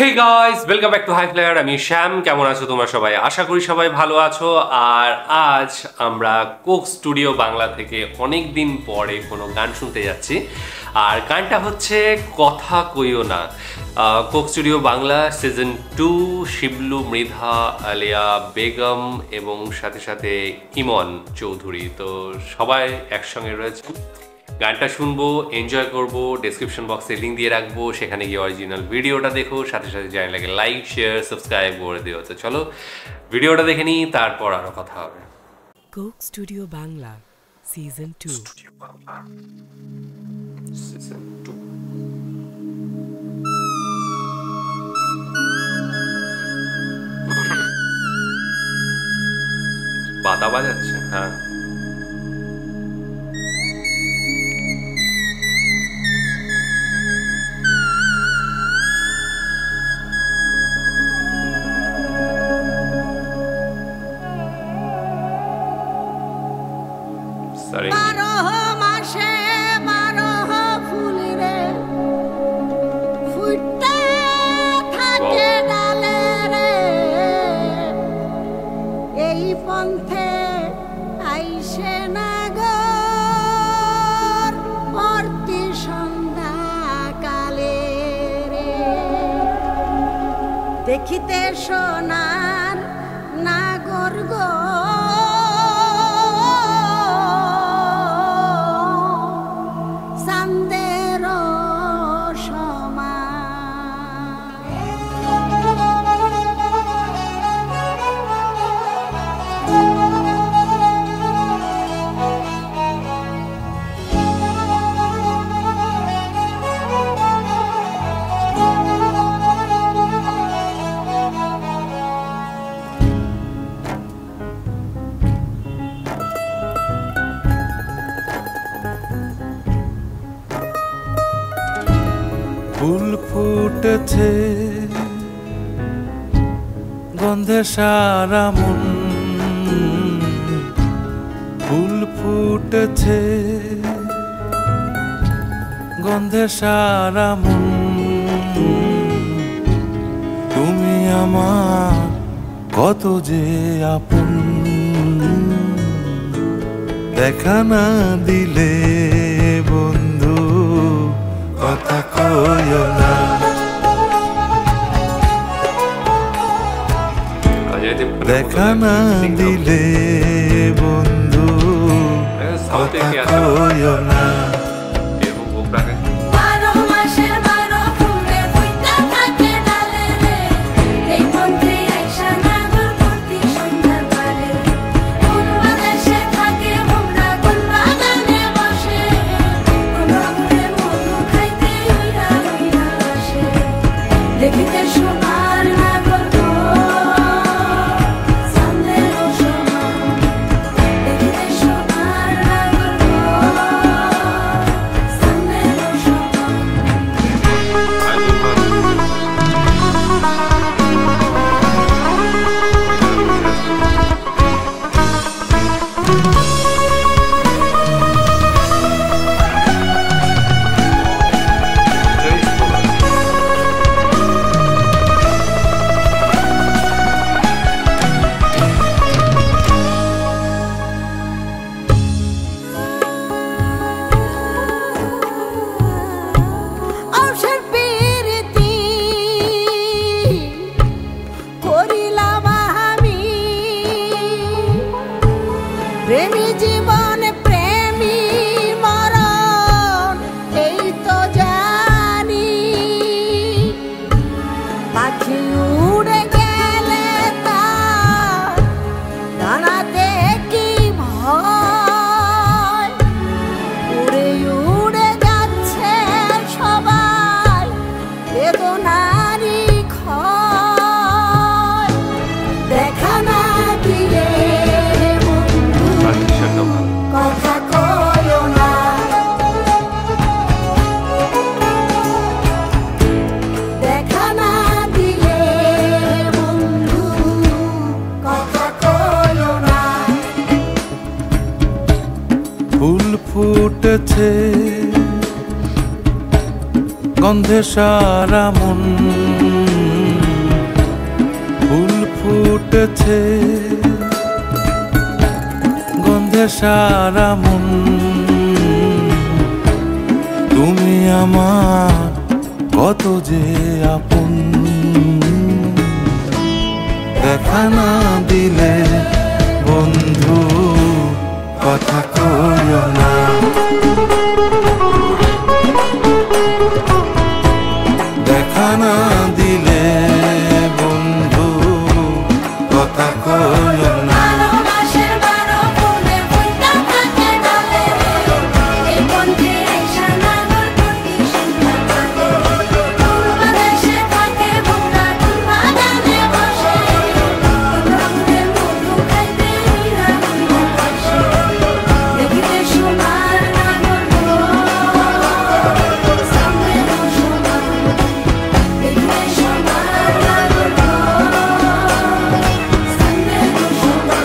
Hey guys, welcome back to High Flyer. আমি শ্যাম। কেমন আছো তোমরা সবাই? আশা করি সবাই ভালো আছো। আর আজ আমরা কোক স্টুডিও বাংলা থেকে অনেক দিন পরে কোনো গান শুনতে যাচ্ছি। আর গানটা হচ্ছে কথা কইও না। Coke Studio Bangla season 2 Shiblu Mridha Aliya Begum এবং সাথে সাথে ইমন চৌধুরী। তো সবাই একসঙ্গে রয়েছে। গানটা শুনবো, এনজয় করবো। ডেসক্রিপশন বক্সে লিঙ্ক দিয়ে রাখবো, সেখানে গিয়ে অরিজিনাল ভিডিওটা দেখো, সাথে সাথে চ্যানেলটাকে লাইক শেয়ার সাবস্ক্রাইব করে দিও। তো চলো ভিডিওটা দেখে নিই, তারপর আরো কথা হবে। Coke Studio Bangla season 2 season 2 বাতা বাজাচ্ছে। হ্যাঁ, দেখিতে সোনার নাগর গো চাঁদের ফুল ফুটেছে গন্ধে সারা মন, ফুল ফুটেছে গন্ধে সারা মন। তুমি আমার কত যে আপন, দেখা না দিলে বন্ধু কথা কইও না। দেখা না দিলে বন্ধু কথা কইও না। প্রেমী জীবন প্রেমী মরণ এই তো জানি, পাখি উড়ে গেলে তার ডানাতে কি ভয়, উড়ে উড়ে যাচ্ছে সবাই বেদনারি ক্ষয়। দেখা না দিলে কথা কইও না, দেখা না দিলে বন্ধু কথা কইও না। ফুল ফুটেছে গন্ধে সারা মন, ফুটেছে, গন্ধে সারা মন, তুমি আমার কত যে আপন। দেখা না দিলে বন্ধু কথা কইও না, দেখা না দিলে বন্ধু কথা কইও না। ভালোবাসার বারো ফুলে ফুলটা থাকে ডালে রে, এই বন্ধে এসে নাগর প্রতি সন্ধ্যা থাকে। বাংলাদেশে থাকে ভোলা বাগানে বসে, রঙের মধু খাইতে হীরা হইয়া বসে। দেখিতে সোনার নাগর গো, সামনে সোনা, দেখিতে সোনার নাগর গো, সামনে সোনা।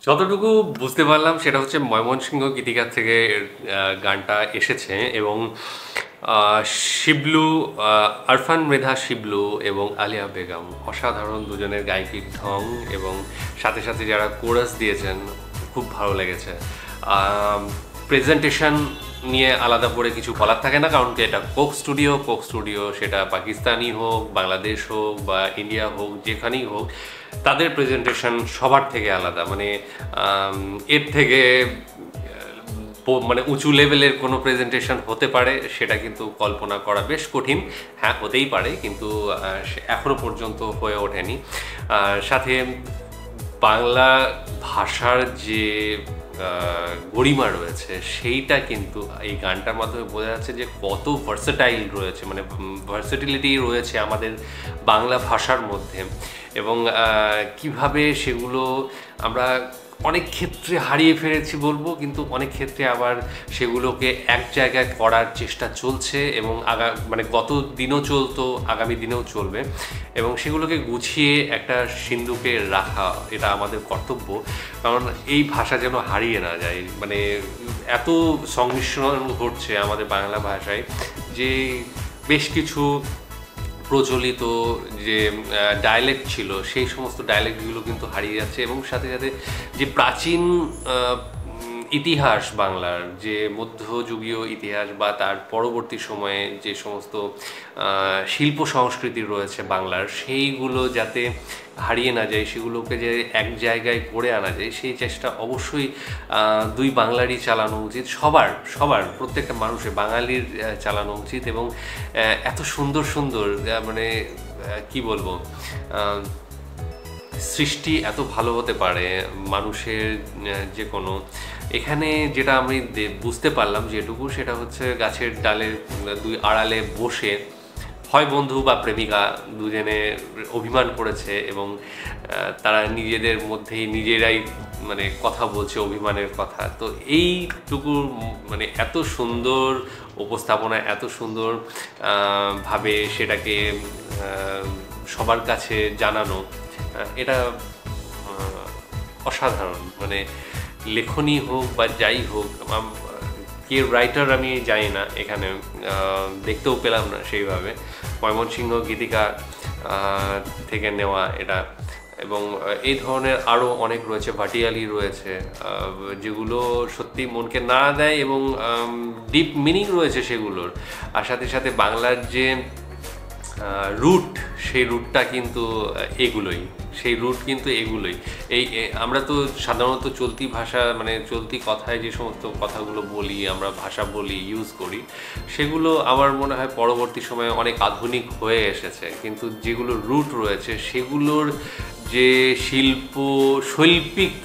যতটুকু বুঝতে পারলাম সেটা হচ্ছে ময়মনসিংহ গীতিকার থেকে গানটা এসেছে এবং শিবলু, আরফান মৃধা শিবলু এবং আলিয়া বেগম অসাধারণ দুজনের গায়িকীর ঢং এবং সাথে সাথে যারা কোরাস দিয়েছেন খুব ভালো লেগেছে। প্রেজেন্টেশন নিয়ে আলাদা করে কিছু বলার থাকে না, কারণ কি এটা কোক স্টুডিও সেটা পাকিস্তানি হোক, বাংলাদেশ হোক বা ইন্ডিয়া হোক, যেখানেই হোক তাদের প্রেজেন্টেশন সবার থেকে আলাদা। মানে এর থেকে মানে উঁচু লেভেলের কোনো প্রেজেন্টেশন হতে পারে সেটা কিন্তু কল্পনা করা বেশ কঠিন। হ্যাঁ, হতেই পারে, কিন্তু এখনো পর্যন্ত হয়ে ওঠেনি। সাথে বাংলা ভাষার যে গরিমা রয়েছে সেইটা কিন্তু এই গানটার মাধ্যমে বোঝা যাচ্ছে যে কত ভার্সেটাইল রয়েছে, মানে ভার্সেটিলিটি রয়েছে আমাদের বাংলা ভাষার মধ্যে এবং কিভাবে সেগুলো আমরা অনেক ক্ষেত্রে হারিয়ে ফেলেছি বলবো, কিন্তু অনেক ক্ষেত্রে আবার সেগুলোকে এক জায়গায় করার চেষ্টা চলছে এবং মানে গত দিনও চলতো, আগামী দিনেও চলবে এবং সেগুলোকে গুছিয়ে একটা সিন্ধুকে রাখা এটা আমাদের কর্তব্য। কারণ এই ভাষা যেন হারিয়ে না যায়। মানে এত সংমিশ্রণ ঘটছে আমাদের বাংলা ভাষায় যে বেশ কিছু প্রচলিত যে ডায়ালেক্ট ছিল সেই সমস্ত ডায়ালেক্টগুলো কিন্তু হারিয়ে যাচ্ছে এবং সাথে সাথে যে প্রাচীন ইতিহাস বাংলার, যে মধ্যযুগীয় ইতিহাস বা তার পরবর্তী সময়ে যে সমস্ত শিল্প সংস্কৃতি রয়েছে বাংলার, সেইগুলো যাতে হারিয়ে না যায়, সেগুলোকে যে এক জায়গায় করে আনা যায় সেই চেষ্টা অবশ্যই দুই বাংলারই চালানো উচিত, সবার প্রত্যেকটা মানুষের বাঙালির চালানো উচিত। এবং এত সুন্দর মানে কি বলবো, সৃষ্টি এত ভালো হতে পারে মানুষের যে কোনো। এখানে যেটা আমি বুঝতে পারলাম যেটুকু, সেটা হচ্ছে গাছের ডালের দুই আড়ালে বসে হয় বন্ধু বা প্রেমিকা দুজনে অভিমান করেছে এবং তারা নিজেদের মধ্যেই নিজেরাই মানে কথা বলছে অভিমানের কথা। তো এইটুকু মানে এত সুন্দর উপস্থাপনা, এত সুন্দর ভাবে সেটাকে সবার কাছে জানানো, এটা অসাধারণ। মানে লেখনী হোক বা যাই হোক, কে রাইটার আমি জানি না, এখানে দেখতেও পেলাম না সেইভাবে। ময়মনসিংহ গীতিকা থেকে নেওয়া এটা, এবং এই ধরনের আরও অনেক রয়েছে, ভাটিয়ালি রয়েছে, যেগুলো সত্যি মনকে নাড়া দেয় এবং ডিপ মিনিং রয়েছে সেগুলোর। আর সাথে সাথে বাংলার যে রুট, সেই রুটটা কিন্তু এগুলোই, এই আমরা তো সাধারণত চলতি ভাষা মানে চলতি কথায় যে সমস্ত কথাগুলো বলি, আমরা ভাষা বলি, ইউজ করি, সেগুলো আমার মনে হয় পরবর্তী সময়ে অনেক আধুনিক হয়ে এসেছে, কিন্তু যেগুলো রুট রয়েছে সেগুলোর যে শৈল্পিক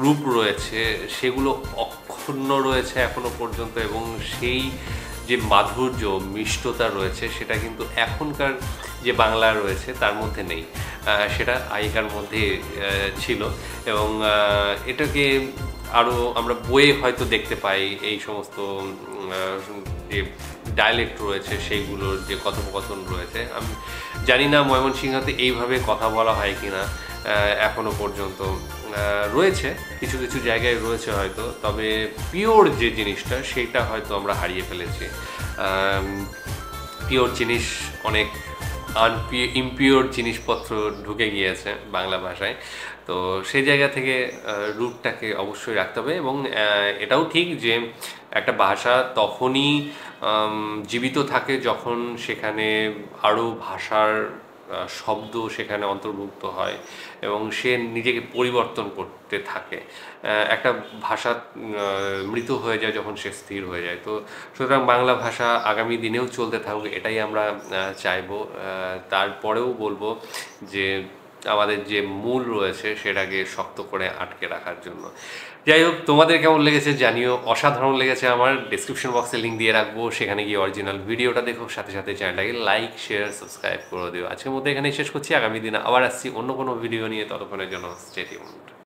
রূপ রয়েছে সেগুলো অক্ষুণ্ণ রয়েছে এখনো পর্যন্ত, এবং সেই যে মাধুর্য মিষ্টতা রয়েছে সেটা কিন্তু এখনকার যে বাংলা রয়েছে তার মধ্যে নেই, সেটা আগেকার মধ্যে ছিল। এবং এটাকে আরও আমরা বইয়ে হয়তো দেখতে পাই, এই সমস্ত যে ডায়ালেক্ট রয়েছে সেইগুলোর যে কথোপকথন রয়েছে। আমি জানি না ময়মনসিংহতে এইভাবে কথা বলা হয় কি না এখনো পর্যন্ত, রয়েছে, কিছু কিছু জায়গায় রয়েছে হয়তো, তবে পিওর যে জিনিসটা সেইটা হয়তো আমরা হারিয়ে ফেলেছি। পিওর জিনিস অনেক ইমপিওর জিনিসপত্র ঢুকে গিয়েছে বাংলা ভাষায়, তো সেই জায়গা থেকে রুটটাকে অবশ্যই রাখতে হবে। এবং এটাও ঠিক যে একটা ভাষা তখনই জীবিত থাকে যখন সেখানে আরও ভাষার শব্দ সেখানে অন্তর্ভুক্ত হয় এবং সে নিজেকে পরিবর্তন করতে থাকে। একটা ভাষা মৃত হয়ে যায় যখন সে স্থির হয়ে যায়। তো সুতরাং বাংলা ভাষা আগামী দিনেও চলতে থাকুক, এটাই আমরা চাইবো। তারপরেও বলবো যে আমাদের যে মূল রয়েছে সেটাকে শক্ত করে আটকে রাখার জন্য। যাই হোক, তোমাদের কেমন লেগেছে জানিও। অসাধারণ লেগেছে আমার। ডেসক্রিপশন বক্সে লিঙ্ক দিয়ে রাখবো, সেখানে গিয়ে অরিজিনাল ভিডিওটা দেখো, সাথে সাথে চ্যানেলটাকে লাইক শেয়ার সাবস্ক্রাইব করে দিও। আজকের মধ্যে এখানেই শেষ করছি, আগামী দিনে আবার আসছি অন্য কোনো ভিডিও নিয়ে। ততক্ষণের জন্য স্টে টিউনড।